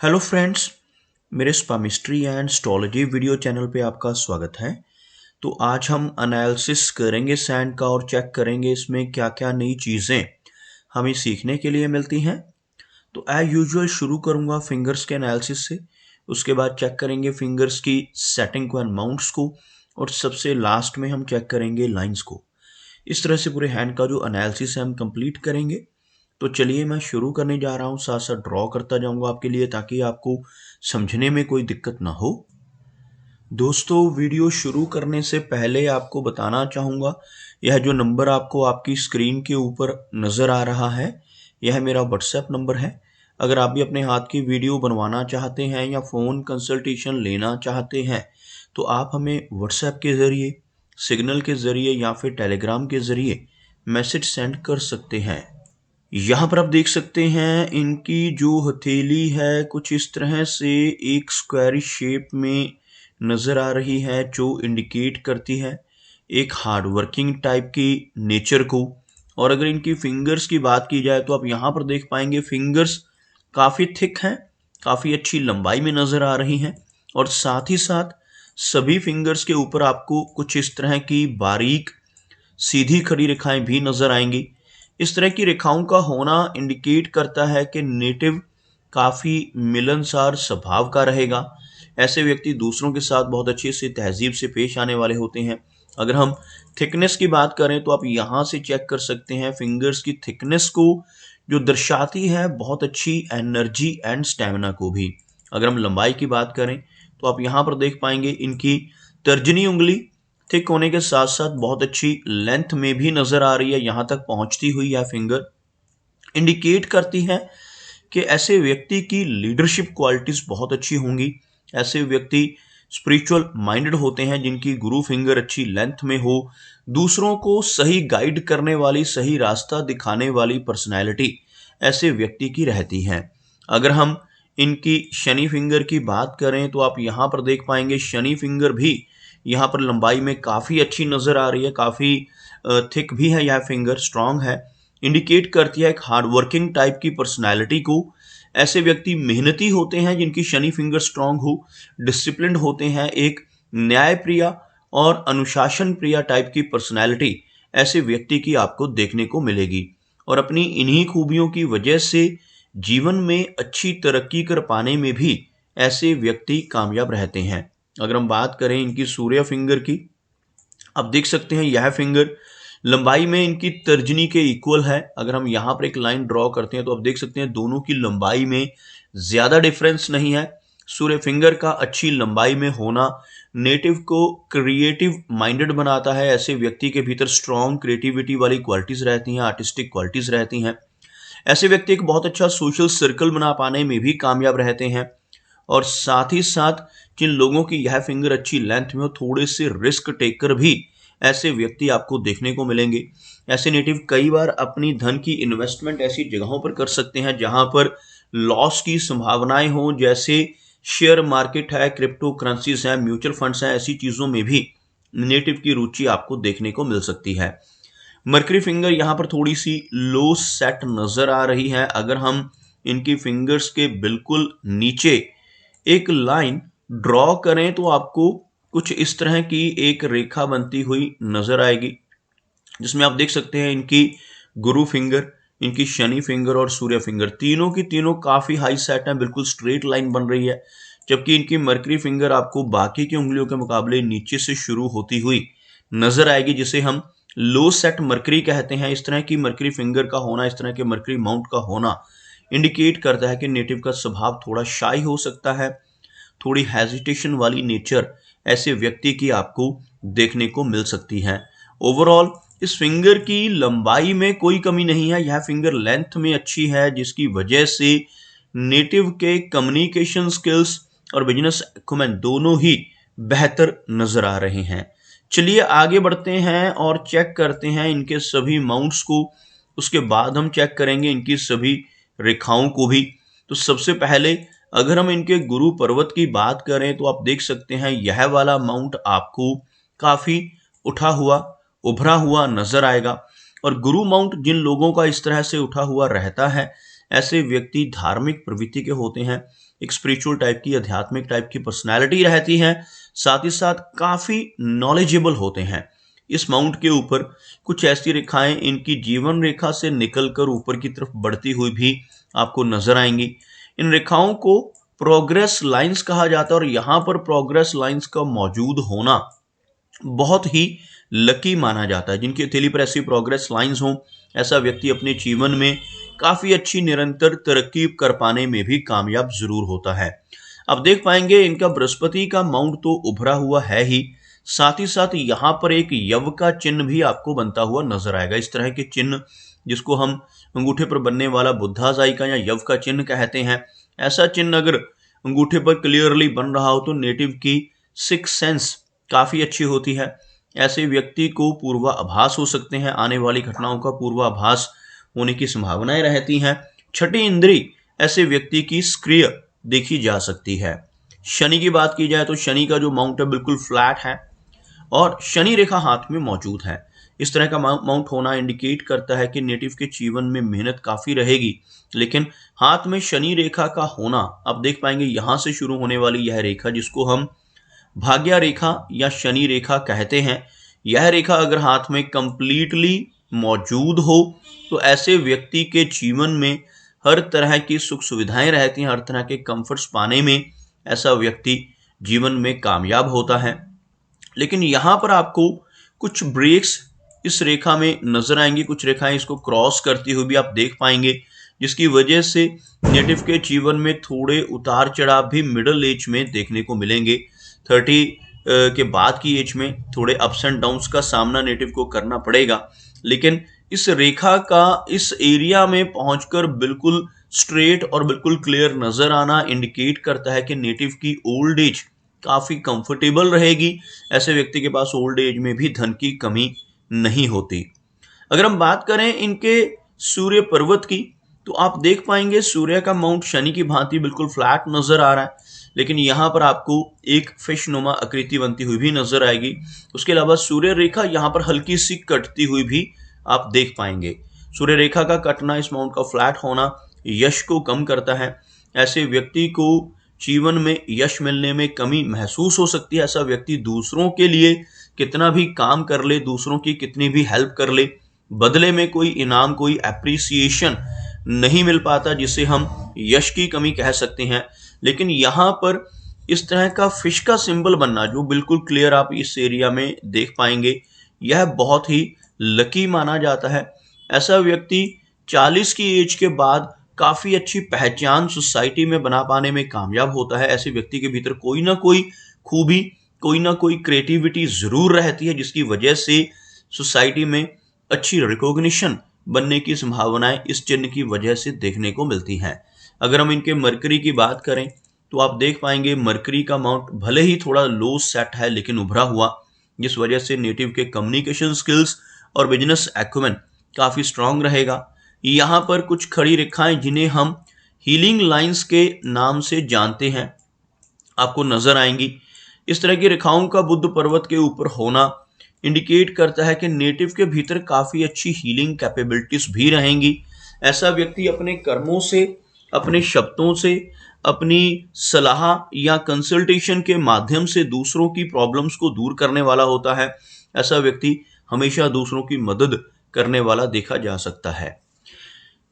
Hello friends, मेरे स्पामिस्ट्री and astrology video channel पे आपका स्वागत है। तो आज हम एनालिसिस करेंगे सैंड का और चेक करेंगे इसमें क्या क्या नई चीज़ें हमें सीखने के लिए मिलती हैं। तो एज यूजुअल शुरू करूंगा फिंगर्स के एनालिसिस से, उसके बाद चेक करेंगे फिंगर्स की सेटिंग को एंड माउंट्स को, और सबसे लास्ट में हम चेक करेंगे लाइंस को। इस तरह से पूरे हैंड का जो एनालिसिस है हम कंप्लीट करेंगे। तो चलिए मैं शुरू करने जा रहा हूँ, साथ साथ ड्रॉ करता जाऊंगा आपके लिए ताकि आपको समझने में कोई दिक्कत ना हो। दोस्तों, वीडियो शुरू करने से पहले आपको बताना चाहूँगा, यह जो नंबर आपको आपकी स्क्रीन के ऊपर नज़र आ रहा है, यह मेरा व्हाट्सएप नंबर है। अगर आप भी अपने हाथ की वीडियो बनवाना चाहते हैं या फ़ोन कंसल्टेशन लेना चाहते हैं तो आप हमें व्हाट्सएप के ज़रिए, सिग्नल के ज़रिए या फिर टेलीग्राम के ज़रिए मैसेज सेंड कर सकते हैं। यहाँ पर आप देख सकते हैं इनकी जो हथेली है कुछ इस तरह से एक स्क्वायर शेप में नज़र आ रही है, जो इंडिकेट करती है एक हार्ड वर्किंग टाइप की नेचर को। और अगर इनकी फिंगर्स की बात की जाए तो आप यहाँ पर देख पाएंगे फिंगर्स काफ़ी थिक हैं, काफ़ी अच्छी लंबाई में नज़र आ रही हैं। और साथ ही साथ सभी फिंगर्स के ऊपर आपको कुछ इस तरह की बारीक सीधी खड़ी रेखाएं भी नज़र आएंगी। इस तरह की रेखाओं का होना इंडिकेट करता है कि नेटिव काफ़ी मिलनसार स्वभाव का रहेगा। ऐसे व्यक्ति दूसरों के साथ बहुत अच्छे से तहजीब से पेश आने वाले होते हैं। अगर हम थिकनेस की बात करें तो आप यहाँ से चेक कर सकते हैं फिंगर्स की थिकनेस को, जो दर्शाती है बहुत अच्छी एनर्जी एंड स्टेमिना को भी। अगर हम लंबाई की बात करें तो आप यहाँ पर देख पाएंगे इनकी तर्जनी उंगली थिक होने के साथ साथ बहुत अच्छी लेंथ में भी नज़र आ रही है, यहाँ तक पहुँचती हुई यह फिंगर इंडिकेट करती है कि ऐसे व्यक्ति की लीडरशिप क्वालिटीज़ बहुत अच्छी होंगी। ऐसे व्यक्ति स्पिरिचुअल माइंडेड होते हैं जिनकी गुरु फिंगर अच्छी लेंथ में हो, दूसरों को सही गाइड करने वाली, सही रास्ता दिखाने वाली पर्सनैलिटी ऐसे व्यक्ति की रहती है। अगर हम इनकी शनि फिंगर की बात करें तो आप यहाँ पर देख पाएंगे शनि फिंगर भी यहाँ पर लंबाई में काफ़ी अच्छी नज़र आ रही है, काफ़ी थिक भी है, यह फिंगर स्ट्रांग है, इंडिकेट करती है एक हार्ड वर्किंग टाइप की पर्सनैलिटी को। ऐसे व्यक्ति मेहनती होते हैं जिनकी शनि फिंगर स्ट्रांग हो, डिसिप्लिन्ड होते हैं, एक न्याय प्रिय और अनुशासन प्रिय टाइप की पर्सनैलिटी ऐसे व्यक्ति की आपको देखने को मिलेगी। और अपनी इन्हीं खूबियों की वजह से जीवन में अच्छी तरक्की कर पाने में भी ऐसे व्यक्ति कामयाब रहते हैं। अगर हम बात करें इनकी सूर्य फिंगर की, आप देख सकते हैं यह फिंगर लंबाई में इनकी तर्जनी के इक्वल है। अगर हम यहाँ पर एक लाइन ड्रॉ करते हैं तो आप देख सकते हैं दोनों की लंबाई में ज़्यादा डिफरेंस नहीं है। सूर्य फिंगर का अच्छी लंबाई में होना नेटिव को क्रिएटिव माइंडेड बनाता है। ऐसे व्यक्ति के भीतर स्ट्रॉन्ग क्रिएटिविटी वाली क्वालिटीज़ रहती हैं, आर्टिस्टिक क्वालिटीज़ रहती हैं। ऐसे व्यक्ति एक बहुत अच्छा सोशल सर्कल बना पाने में भी कामयाब रहते हैं। और साथ ही साथ जिन लोगों की यह फिंगर अच्छी लेंथ में हो, थोड़े से रिस्क टेकर भी ऐसे व्यक्ति आपको देखने को मिलेंगे। ऐसे नेटिव कई बार अपनी धन की इन्वेस्टमेंट ऐसी जगहों पर कर सकते हैं जहां पर लॉस की संभावनाएं हों, जैसे शेयर मार्केट है, क्रिप्टो करेंसीज है, म्यूचुअल फंड्स हैं। ऐसी चीज़ों में भी नेटिव की रुचि आपको देखने को मिल सकती है। मर्करी फिंगर यहाँ पर थोड़ी सी लो सेट नज़र आ रही है। अगर हम इनकी फिंगर्स के बिल्कुल नीचे एक लाइन ड्रॉ करें तो आपको कुछ इस तरह की एक रेखा बनती हुई नज़र आएगी, जिसमें आप देख सकते हैं इनकी गुरु फिंगर, इनकी शनि फिंगर और सूर्य फिंगर तीनों की तीनों काफ़ी हाई सेट हैं, बिल्कुल स्ट्रेट लाइन बन रही है। जबकि इनकी मर्करी फिंगर आपको बाकी की उंगलियों के मुकाबले नीचे से शुरू होती हुई नज़र आएगी, जिसे हम लो सेट मर्करी कहते हैं। इस तरह की मर्करी फिंगर का होना, इस तरह के मर्करी माउंट का होना इंडिकेट करता है कि नेटिव का स्वभाव थोड़ा शाई हो सकता है, थोड़ी हेजिटेशन वाली नेचर ऐसे व्यक्ति की आपको देखने को मिल सकती है। ओवरऑल इस फिंगर की लंबाई में कोई कमी नहीं है, यह फिंगर लेंथ में अच्छी है, जिसकी वजह से नेटिव के कम्युनिकेशन स्किल्स और बिजनेस अक्यूमेंट दोनों ही बेहतर नजर आ रहे हैं। चलिए आगे बढ़ते हैं और चेक करते हैं इनके सभी माउंट्स को। उसके बाद हम चेक करेंगे इनकी सभी रेखाओं को भी। तो सबसे पहले अगर हम इनके गुरु पर्वत की बात करें तो आप देख सकते हैं यह वाला माउंट आपको काफी उठा हुआ, उभरा हुआ नजर आएगा। और गुरु माउंट जिन लोगों का इस तरह से उठा हुआ रहता है, ऐसे व्यक्ति धार्मिक प्रवृत्ति के होते हैं, एक स्पिरिचुअल टाइप की, आध्यात्मिक टाइप की पर्सनैलिटी रहती है, साथ ही साथ काफ़ी नॉलेजेबल होते हैं। इस माउंट के ऊपर कुछ ऐसी रेखाएं इनकी जीवन रेखा से निकलकर ऊपर की तरफ बढ़ती हुई भी आपको नजर आएंगी। इन रेखाओं को प्रोग्रेस लाइंस कहा जाता है और यहाँ पर प्रोग्रेस लाइंस का मौजूद होना बहुत ही लकी माना जाता है। जिनकी हथेली पर ऐसी प्रोग्रेस लाइंस हों, ऐसा व्यक्ति अपने जीवन में काफ़ी अच्छी निरंतर तरक्की कर पाने में भी कामयाब जरूर होता है। अब देख पाएंगे इनका बृहस्पति का माउंट तो उभरा हुआ है ही, साथ ही साथ यहाँ पर एक यव का चिन्ह भी आपको बनता हुआ नजर आएगा। इस तरह के चिन्ह जिसको हम अंगूठे पर बनने वाला बुद्धाजाई का या यव का चिन्ह कहते हैं, ऐसा चिन्ह अगर अंगूठे पर क्लियरली बन रहा हो तो नेटिव की सिक्स सेंस काफ़ी अच्छी होती है। ऐसे व्यक्ति को पूर्वाभास हो सकते हैं, आने वाली घटनाओं का पूर्वाभास होने की संभावनाएं रहती हैं। छठी इंद्री ऐसे व्यक्ति की सक्रिय देखी जा सकती है। शनि की बात की जाए तो शनि का जो माउंट है बिल्कुल फ्लैट है और शनि रेखा हाथ में मौजूद है। इस तरह का माउंट होना इंडिकेट करता है कि नेटिव के जीवन में मेहनत काफ़ी रहेगी, लेकिन हाथ में शनि रेखा का होना, आप देख पाएंगे यहाँ से शुरू होने वाली यह रेखा जिसको हम भाग्य रेखा या शनि रेखा कहते हैं, यह रेखा अगर हाथ में कंप्लीटली मौजूद हो तो ऐसे व्यक्ति के जीवन में हर तरह की सुख सुविधाएं रहती हैं, हर तरह के कंफर्ट्स पाने में ऐसा व्यक्ति जीवन में कामयाब होता है। लेकिन यहाँ पर आपको कुछ ब्रेक्स इस रेखा में नजर आएंगी, कुछ रेखाएं इसको क्रॉस करती हुई भी आप देख पाएंगे, जिसकी वजह से नेटिव के जीवन में थोड़े उतार चढ़ाव भी मिडिल एज में देखने को मिलेंगे। 30 के बाद की एज में थोड़े अप्स एंड डाउन्स का सामना नेटिव को करना पड़ेगा, लेकिन इस रेखा का इस एरिया में पहुंचकर बिल्कुल स्ट्रेट और बिल्कुल क्लियर नजर आना इंडिकेट करता है कि नेटिव की ओल्ड एज काफ़ी कंफर्टेबल रहेगी। ऐसे व्यक्ति के पास ओल्ड एज में भी धन की कमी नहीं होती। अगर हम बात करें इनके सूर्य पर्वत की तो आप देख पाएंगे सूर्य का माउंट शनि की भांति बिल्कुल फ्लैट नजर आ रहा है, लेकिन यहाँ पर आपको एक फिश नुमा आकृति बनती हुई भी नजर आएगी। उसके अलावा सूर्य रेखा यहाँ पर हल्की सी कटती हुई भी आप देख पाएंगे। सूर्य रेखा का कटना, इस माउंट का फ्लैट होना यश को कम करता है। ऐसे व्यक्ति को जीवन में यश मिलने में कमी महसूस हो सकती है। ऐसा व्यक्ति दूसरों के लिए कितना भी काम कर ले, दूसरों की कितनी भी हेल्प कर ले, बदले में कोई इनाम, कोई एप्रिसिएशन नहीं मिल पाता, जिसे हम यश की कमी कह सकते हैं। लेकिन यहाँ पर इस तरह का फिश का सिंबल बनना जो बिल्कुल क्लियर आप इस एरिया में देख पाएंगे, यह बहुत ही लकी माना जाता है। ऐसा व्यक्ति 40 की एज के बाद काफ़ी अच्छी पहचान सोसाइटी में बना पाने में कामयाब होता है। ऐसे व्यक्ति के भीतर कोई ना कोई खूबी, कोई ना कोई क्रिएटिविटी ज़रूर रहती है, जिसकी वजह से सोसाइटी में अच्छी रिकॉग्निशन बनने की संभावनाएं इस चिन्ह की वजह से देखने को मिलती हैं। अगर हम इनके मरकरी की बात करें तो आप देख पाएंगे मरकरी का माउंट भले ही थोड़ा लो सेट है लेकिन उभरा हुआ, जिस वजह से नेटिव के कम्युनिकेशन स्किल्स और बिजनेस एक्यूमेन काफ़ी स्ट्रांग रहेगा। यहाँ पर कुछ खड़ी रेखाएं जिन्हें हम हीलिंग लाइंस के नाम से जानते हैं आपको नजर आएंगी। इस तरह की रेखाओं का बुद्ध पर्वत के ऊपर होना इंडिकेट करता है कि नेटिव के भीतर काफ़ी अच्छी हीलिंग कैपेबिलिटीज भी रहेंगी। ऐसा व्यक्ति अपने कर्मों से, अपने शब्दों से, अपनी सलाह या कंसल्टेशन के माध्यम से दूसरों की प्रॉब्लम्स को दूर करने वाला होता है। ऐसा व्यक्ति हमेशा दूसरों की मदद करने वाला देखा जा सकता है।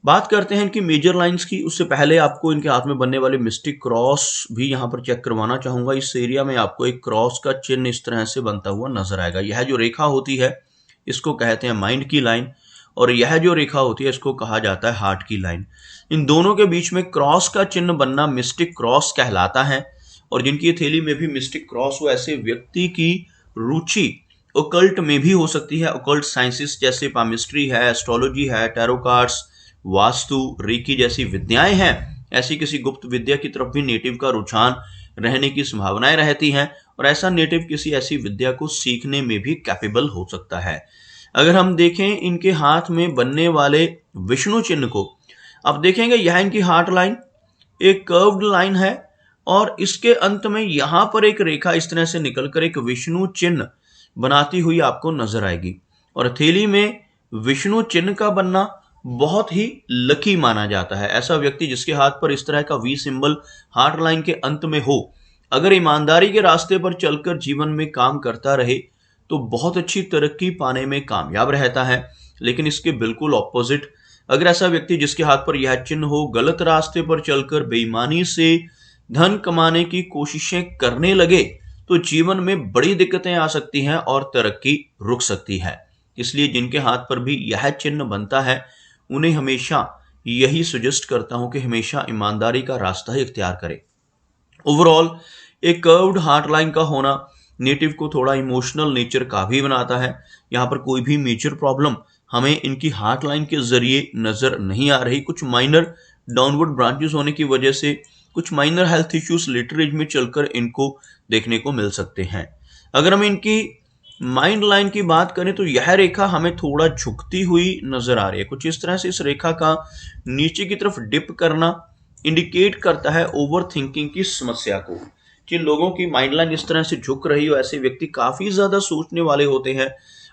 बात करते हैं इनकी मेजर लाइंस की, उससे पहले आपको इनके हाथ में बनने वाले मिस्टिक क्रॉस भी यहाँ पर चेक करवाना चाहूँगा। इस एरिया में आपको एक क्रॉस का चिन्ह इस तरह से बनता हुआ नजर आएगा। यह जो रेखा होती है इसको कहते हैं माइंड की लाइन, और यह जो रेखा होती है इसको कहा जाता है हार्ट की लाइन। इन दोनों के बीच में क्रॉस का चिन्ह बनना मिस्टिक क्रॉस कहलाता है। और जिनकी थैली में भी मिस्टिक क्रॉस हो, ऐसे व्यक्ति की रुचि ओकल्ट में भी हो सकती है। ओकल्ट साइंसेस जैसे पामिस्ट्री है, एस्ट्रोलॉजी है, टैरो कार्ड्स, वास्तु, रेकी जैसी विद्याएं हैं। ऐसी किसी गुप्त विद्या की तरफ भी नेटिव का रुझान रहने की संभावनाएं रहती हैं, और ऐसा नेटिव किसी ऐसी विद्या को सीखने में भी कैपेबल हो सकता है। अगर हम देखें इनके हाथ में बनने वाले विष्णु चिन्ह को, अब देखेंगे यह इनकी हार्ट लाइन एक कर्व्ड लाइन है, और इसके अंत में यहाँ पर एक रेखा इस तरह से निकलकर एक विष्णु चिन्ह बनाती हुई आपको नजर आएगी। और हथेली में विष्णु चिन्ह का बनना बहुत ही लकी माना जाता है। ऐसा व्यक्ति जिसके हाथ पर इस तरह का वी सिंबल हार्ट लाइन के अंत में हो, अगर ईमानदारी के रास्ते पर चलकर जीवन में काम करता रहे तो बहुत अच्छी तरक्की पाने में कामयाब रहता है। लेकिन इसके बिल्कुल ऑपोजिट, अगर ऐसा व्यक्ति जिसके हाथ पर यह चिन्ह हो गलत रास्ते पर चलकर बेईमानी से धन कमाने की कोशिशें करने लगे तो जीवन में बड़ी दिक्कतें आ सकती हैं और तरक्की रुक सकती है। इसलिए जिनके हाथ पर भी यह चिन्ह बनता है उन्हें हमेशा यही सजेस्ट करता हूं कि हमेशा ईमानदारी का रास्ता ही इख्तियार करें। ओवरऑल एक कर्व्ड हार्ट लाइन का होना नेटिव को थोड़ा इमोशनल नेचर का भी बनाता है। यहाँ पर कोई भी मेजर प्रॉब्लम हमें इनकी हार्ट लाइन के जरिए नजर नहीं आ रही। कुछ माइनर डाउनवर्ड ब्रांचेस होने की वजह से कुछ minor health issues later age में चलकर इनको देखने को मिल सकते हैं। अगर हम इनकी माइंड लाइन की बात करें तो यह रेखा हमें थोड़ा झुकती हुई नजर आ रही है। कुछ इस तरह से इस रेखा का नीचे की तरफ डिप करना इंडिकेट करता है ओवर थिंकिंग की समस्या को। जिन लोगों की माइंड लाइन इस तरह से झुक रही हो ऐसे व्यक्ति काफी ज्यादा सोचने वाले होते हैं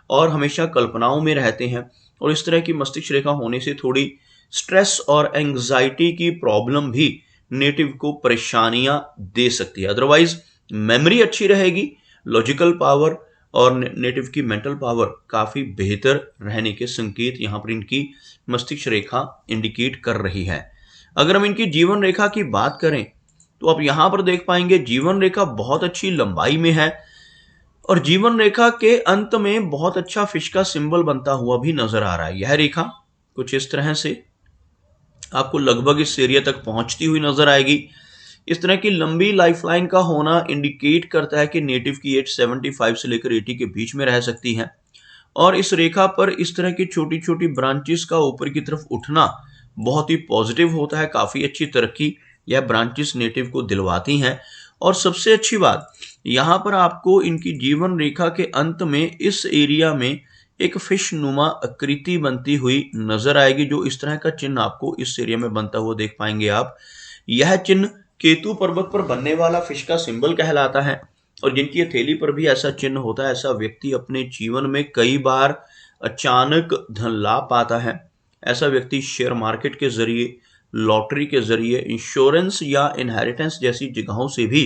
और हमेशा कल्पनाओं में रहते हैं, और इस तरह की मस्तिष्क रेखा होने से थोड़ी स्ट्रेस और एंग्जाइटी की प्रॉब्लम भी नेटिव को परेशानियां दे सकती है। अदरवाइज मेमोरी अच्छी रहेगी, लॉजिकल पावर और नेटिव की मेंटल पावर काफी बेहतर रहने के संकेत यहां पर इनकी मस्तिष्क रेखा इंडिकेट कर रही है। अगर हम इनकी जीवन रेखा की बात करें तो आप यहां पर देख पाएंगे जीवन रेखा बहुत अच्छी लंबाई में है और जीवन रेखा के अंत में बहुत अच्छा फिश का सिंबल बनता हुआ भी नजर आ रहा है। यह रेखा कुछ इस तरह से आपको लगभग इस एरिया तक पहुंचती हुई नजर आएगी। इस तरह की लंबी लाइफलाइन का होना इंडिकेट करता है कि नेटिव की एज 75 से लेकर 80 के बीच में रह सकती है, और इस रेखा पर इस तरह की छोटी छोटी ब्रांचेस का ऊपर की तरफ उठना बहुत ही पॉजिटिव होता है। काफी अच्छी तरक्की यह ब्रांचेस नेटिव को दिलवाती हैं। और सबसे अच्छी बात यहाँ पर आपको इनकी जीवन रेखा के अंत में इस एरिया में एक फिश नुमा आकृति बनती हुई नजर आएगी, जो इस तरह का चिन्ह आपको इस एरिया में बनता हुआ देख पाएंगे आप। यह चिन्ह केतु पर्वत पर बनने वाला फिश का सिंबल कहलाता है, और जिनकी हथेली पर भी ऐसा चिन्ह होता है ऐसा व्यक्ति अपने जीवन में कई बार अचानक धन लाभ पाता है। ऐसा व्यक्ति शेयर मार्केट के जरिए, लॉटरी के जरिए, इंश्योरेंस या इनहेरिटेंस जैसी जगहों से भी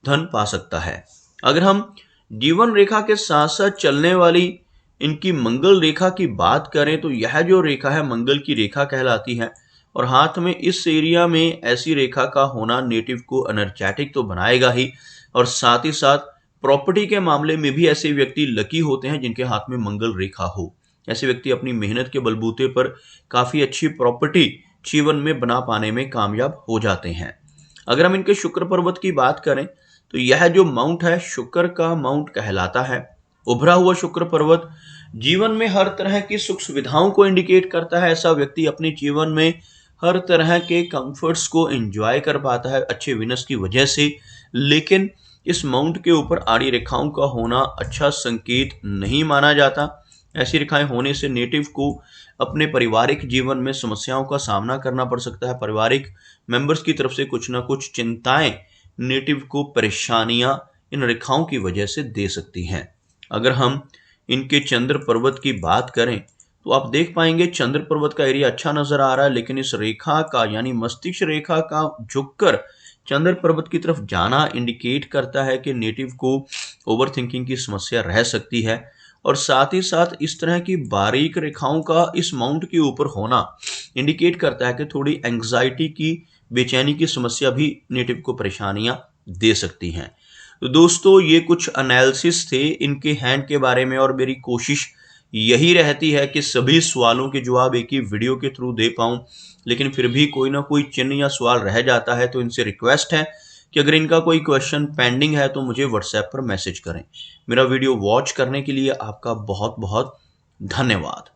धन पा सकता है। अगर हम जीवन रेखा के साथ साथ चलने वाली इनकी मंगल रेखा की बात करें तो यह जो रेखा है मंगल की रेखा कहलाती है, और हाथ में इस एरिया में ऐसी रेखा का होना नेटिव को एनर्जेटिक तो बनाएगा ही, और साथ ही साथ प्रॉपर्टी के मामले में भी ऐसे व्यक्ति लकी होते हैं जिनके हाथ में मंगल रेखा हो। ऐसे व्यक्ति अपनी मेहनत के बलबूते पर काफी अच्छी प्रॉपर्टी जीवन में बना पाने में कामयाब हो जाते हैं। अगर हम इनके शुक्र पर्वत की बात करें तो यह जो माउंट है शुक्र का माउंट कहलाता है। उभरा हुआ शुक्र पर्वत जीवन में हर तरह की सुख सुविधाओं को इंडिकेट करता है। ऐसा व्यक्ति अपने जीवन में हर तरह के कंफर्ट्स को एंजॉय कर पाता है अच्छे विनस की वजह से, लेकिन इस माउंट के ऊपर आड़ी रेखाओं का होना अच्छा संकेत नहीं माना जाता। ऐसी रेखाएं होने से नेटिव को अपने पारिवारिक जीवन में समस्याओं का सामना करना पड़ सकता है। पारिवारिक मेंबर्स की तरफ से कुछ ना कुछ चिंताएं नेटिव को परेशानियां इन रेखाओं की वजह से दे सकती हैं। अगर हम इनके चंद्र पर्वत की बात करें तो आप देख पाएंगे चंद्र पर्वत का एरिया अच्छा नजर आ रहा है, लेकिन इस रेखा का यानी मस्तिष्क रेखा का झुककर चंद्र पर्वत की तरफ जाना इंडिकेट करता है कि नेटिव को ओवर थिंकिंग की समस्या रह सकती है, और साथ ही साथ इस तरह की बारीक रेखाओं का इस माउंट के ऊपर होना इंडिकेट करता है कि थोड़ी एंग्जाइटी की, बेचैनी की समस्या भी नेटिव को परेशानियां दे सकती हैं। तो दोस्तों ये कुछ एनालिसिस थे इनके हैंड के बारे में, और मेरी कोशिश यही रहती है कि सभी सवालों के जवाब एक ही वीडियो के थ्रू दे पाऊं, लेकिन फिर भी कोई ना कोई चिन्ह या सवाल रह जाता है। तो इनसे रिक्वेस्ट है कि अगर इनका कोई क्वेश्चन पेंडिंग है तो मुझे व्हाट्सएप पर मैसेज करें। मेरा वीडियो वॉच करने के लिए आपका बहुत बहुत धन्यवाद।